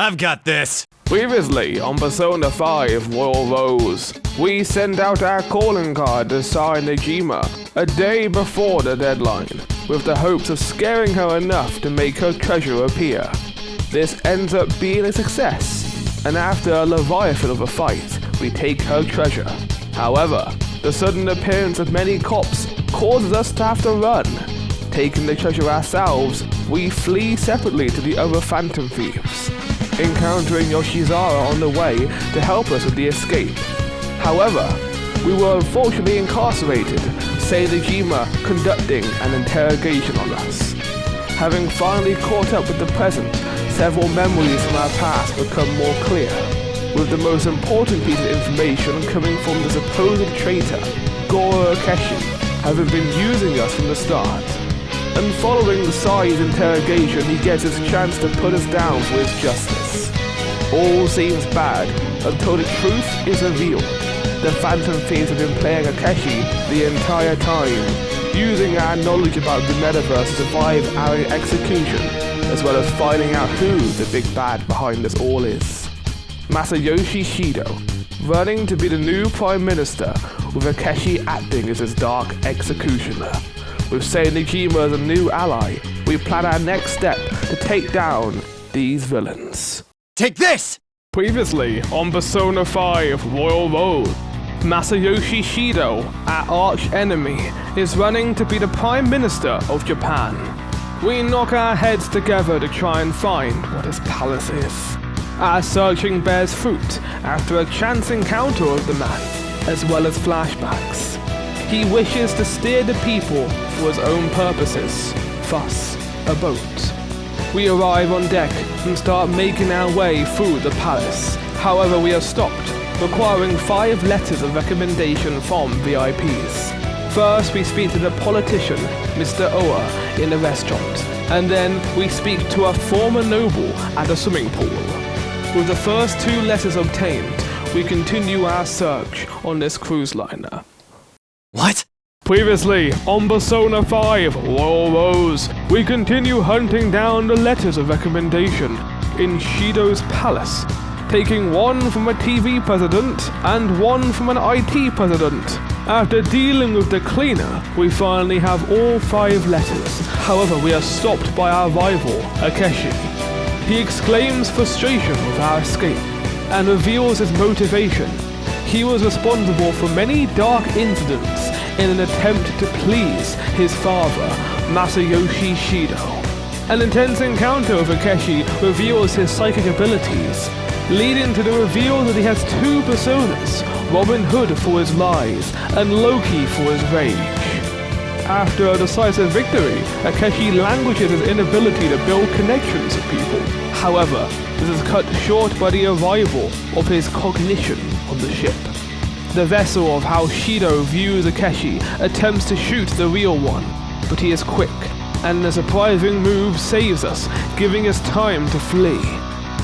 I've got this. Previously on Persona 5 Royal Rose, we send out our calling card to Sara Najima a day before the deadline, with the hopes of scaring her enough to make her treasure appear. This ends up being a success, and after a leviathan of a fight, we take her treasure. However, the sudden appearance of many cops causes us to have to run. Taking the treasure ourselves, we flee separately to the other Phantom Thieves, encountering Yoshizara on the way to help us with the escape. However, we were unfortunately incarcerated, Najima conducting an interrogation on us. Having finally caught up with the present, several memories from our past become more clear, with the most important piece of information coming from the supposed traitor, Goro Akeshi, having been using us from the start. And following the Sai's interrogation, he gets his chance to put us down for his justice. All seems bad until the truth is revealed. The Phantom Thieves have been playing Akeshi the entire time, using our knowledge about the metaverse to survive our execution, as well as finding out who the big bad behind this all is. Masayoshi Shido, running to be the new Prime Minister, with Akeshi acting as his dark executioner. With Najima as a new ally, we plan our next step to take down these villains. Take this! Previously on Persona 5 Royal Road, Masayoshi Shido, our arch-enemy, is running to be the Prime Minister of Japan. We knock our heads together to try and find what his palace is. Our searching bears fruit after a chance encounter of the man, as well as flashbacks. He wishes to steer the people for his own purposes, thus a boat. We arrive on deck and start making our way through the palace. However, we are stopped, requiring 5 letters of recommendation from VIPs. First, we speak to the politician, Mr. Oa, in the restaurant, and then we speak to a former noble at a swimming pool. With the first 2 letters obtained, we continue our search on this cruise liner. What? Previously on Persona 5 Royal Rose, we continue hunting down the letters of recommendation in Shido's palace, taking one from a TV president and one from an IT president. After dealing with the cleaner, we finally have all 5 letters. However, we are stopped by our rival, Akeshi. He exclaims frustration with our escape and reveals his motivation. He was responsible for many dark incidents in an attempt to please his father, Masayoshi Shido. An intense encounter with Akeshi reveals his psychic abilities, leading to the reveal that he has 2 personas, Robin Hood for his lies and Loki for his rage. After a decisive victory, Akeshi languishes his inability to build connections with people. However, this is cut short by the arrival of his cognition on the ship. The vessel of how Shido views Akeshi attempts to shoot the real one, but he is quick, and a surprising move saves us, giving us time to flee.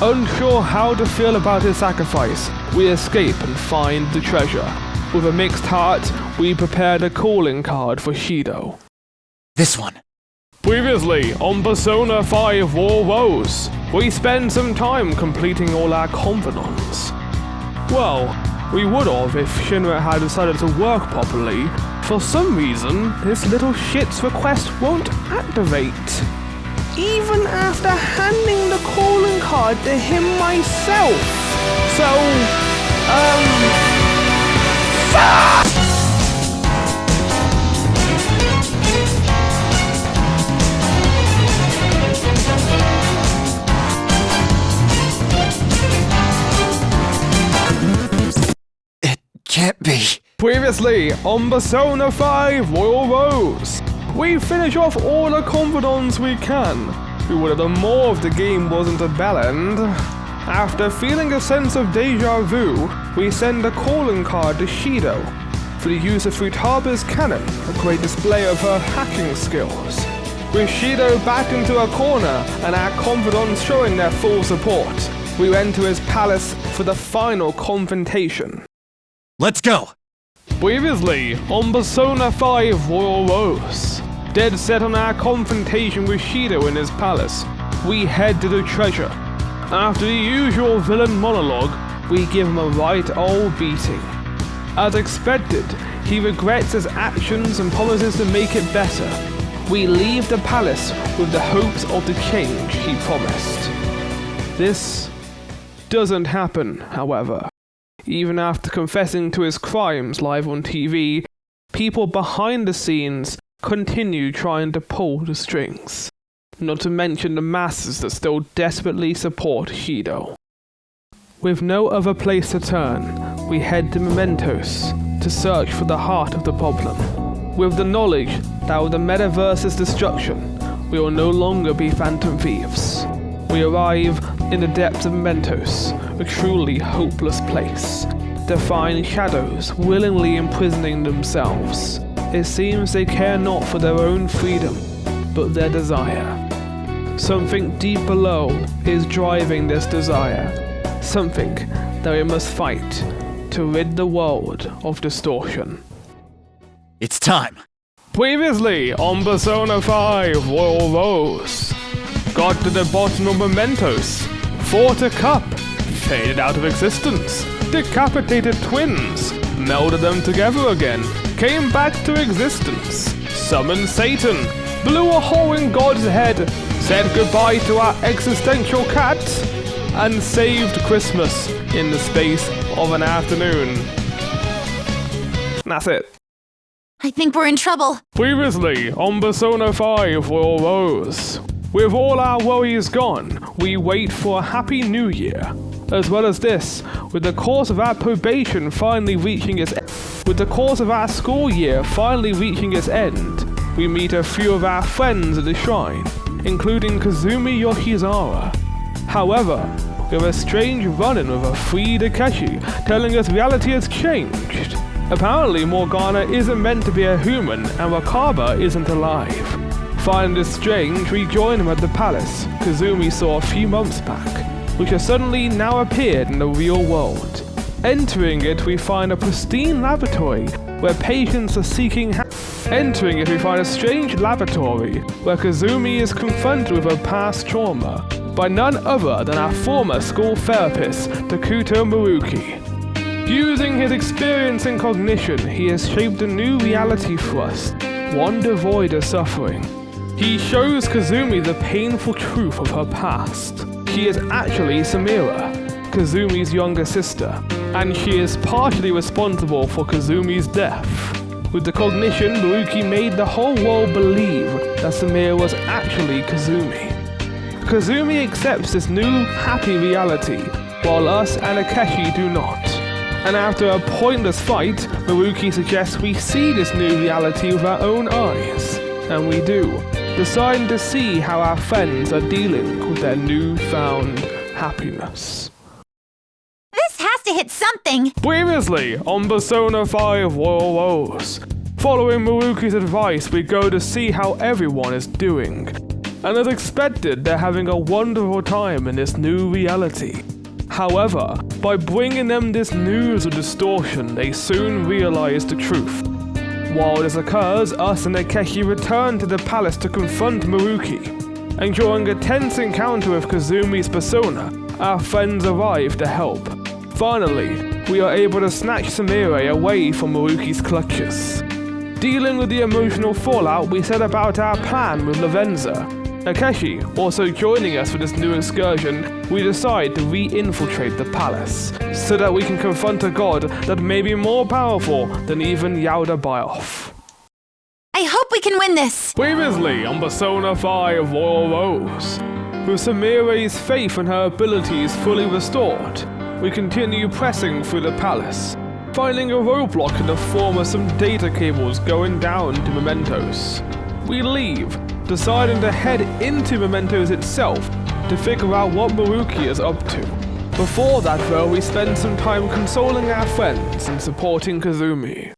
Unsure how to feel about his sacrifice, we escape and find the treasure. With a mixed heart, we prepared a calling card for Shido. This one. Previously on Persona 5 Royal Rose, we spend some time completing all our confidants. Well, we would have if Shinra had decided to work properly. For some reason, this little shit's request won't activate. Even after handing the calling card to him myself. So, fuck! Can't be. Previously on Persona 5 Royal Rose, we finish off all the confidants we can. We would have done more if the game wasn't a bell end. After feeling a sense of deja vu, we send a calling card to Shido for the use of Futaba's cannon, a great display of her hacking skills. With Shido backed into a corner and our confidants showing their full support, we enter his palace for the final confrontation. Let's go! Previously on Persona 5 Royal Rose, dead set on our confrontation with Shido in his palace, we head to the treasure. After the usual villain monologue, we give him a right old beating. As expected, he regrets his actions and promises to make it better. We leave the palace with the hopes of the change he promised. This doesn't happen, however. Even after confessing to his crimes live on TV, people behind the scenes continue trying to pull the strings. Not to mention the masses that still desperately support Shido. With no other place to turn, we head to Mementos to search for the heart of the problem. With the knowledge that with the metaverse's destruction, we will no longer be phantom thieves. We arrive in the depths of Mementos, a truly hopeless place. To find shadows willingly imprisoning themselves. It seems they care not for their own freedom, but their desire. Something deep below is driving this desire. Something that we must fight to rid the world of distortion. It's time. Previously on Persona 5 Royal Rose. Got to the bottom of Mementos. Fought a cup. Faded out of existence. Decapitated twins. Melded them together again. Came back to existence. Summoned Satan. Blew a hole in God's head. Said goodbye to our existential cat. And saved Christmas in the space of an afternoon. That's it. I think we're in trouble. Previously on Persona 5 Royal Rose. With all our worries gone, we wait for a happy new year. As well as this, with the course of our probation finally reaching its with the course of our school year finally reaching its end, we meet a few of our friends at the shrine, including Kazumi Yoshizawa. However, we have a strange run-in with a freed Akechi telling us reality has changed. Apparently Morgana isn't meant to be a human and Wakaba isn't alive. Finding this strange, we join him at the palace Kazumi saw a few months back, which has suddenly now appeared in the real world. Entering it, we find a pristine laboratory where patients are seeking Entering it, we find a strange laboratory where Kazumi is confronted with her past trauma by none other than our former school therapist, Takuto Maruki. Using his experience in cognition, he has shaped a new reality for us, one devoid of suffering. He shows Kazumi the painful truth of her past. She is actually Samira, Kazumi's younger sister, and she is partially responsible for Kazumi's death. With the cognition, Maruki made the whole world believe that Samira was actually Kazumi. Kazumi accepts this new, happy reality, while us and Akechi do not. And after a pointless fight, Maruki suggests we see this new reality with our own eyes. And we do, deciding to see how our friends are dealing with their newfound happiness. This has to hit something. Previously on Persona 5 Royal Rose. Following Maruki's advice, we go to see how everyone is doing. And as expected, they're having a wonderful time in this new reality. However, by bringing them this news of distortion, they soon realize the truth. While this occurs, us and Akechi return to the palace to confront Maruki. And during a tense encounter with Kazumi's persona, our friends arrive to help. Finally, we are able to snatch Samira away from Maruki's clutches. Dealing with the emotional fallout, we set about our plan with Lavenza. Akechi also joining us for this new excursion, we decide to re-infiltrate the palace, so that we can confront a god that may be more powerful than even Yauda Bioff. I hope we can win this. Previously on Persona 5 Royal Rose. With Samira's faith and her abilities fully restored, we continue pressing through the palace, finding a roadblock in the form of some data cables going down to Mementos. We leave, deciding to head into Mementos itself to figure out what Maruki is up to. Before that though, we spend some time consoling our friends and supporting Kazumi.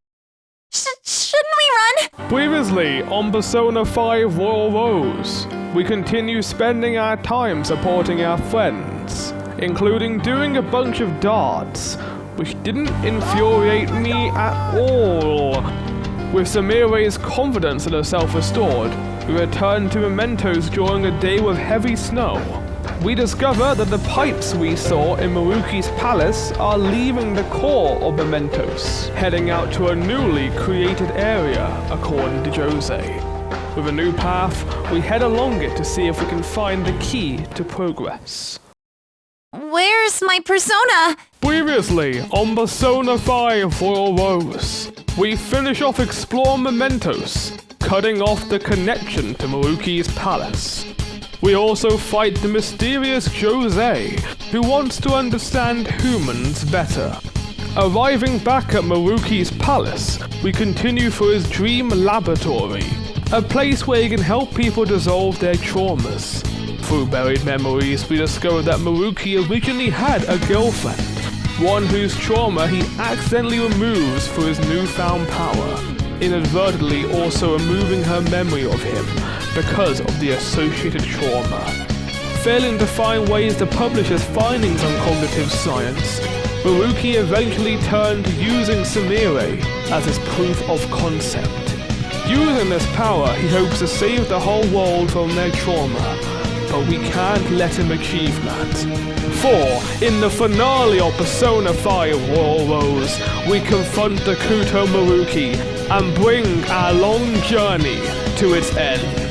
Shouldn't we run? Previously on Persona 5 Royal Rose, we continue spending our time supporting our friends, including doing a bunch of darts, which didn't infuriate me at all. With Samira's confidence in herself restored, we return to Mementos during a day with heavy snow. we discover that the pipes we saw in Maruki's palace are leaving the core of Mementos, heading out to a newly created area, according to Jose. With a new path, we head along it to see if we can find the key to progress. Where's my persona? Previously, on Persona 5 Royal Rose, we finish off exploring Mementos, cutting off the connection to Maruki's palace. We also fight the mysterious Jose, who wants to understand humans better. Arriving back at Maruki's palace, we continue for his dream laboratory, a place where he can help people dissolve their traumas. Through buried memories, we discover that Maruki originally had a girlfriend, one whose trauma he accidentally removes through his newfound power, inadvertently also removing her memory of him because of the associated trauma. Failing to find ways to publish his findings on cognitive science, Maruki eventually turned to using Sumire as his proof of concept. Using this power, he hopes to save the whole world from their trauma, but we can't let him achieve that. For, in the finale of Persona 5 Royal Rose, we confront the Kuto Maruki and bring our long journey to its end.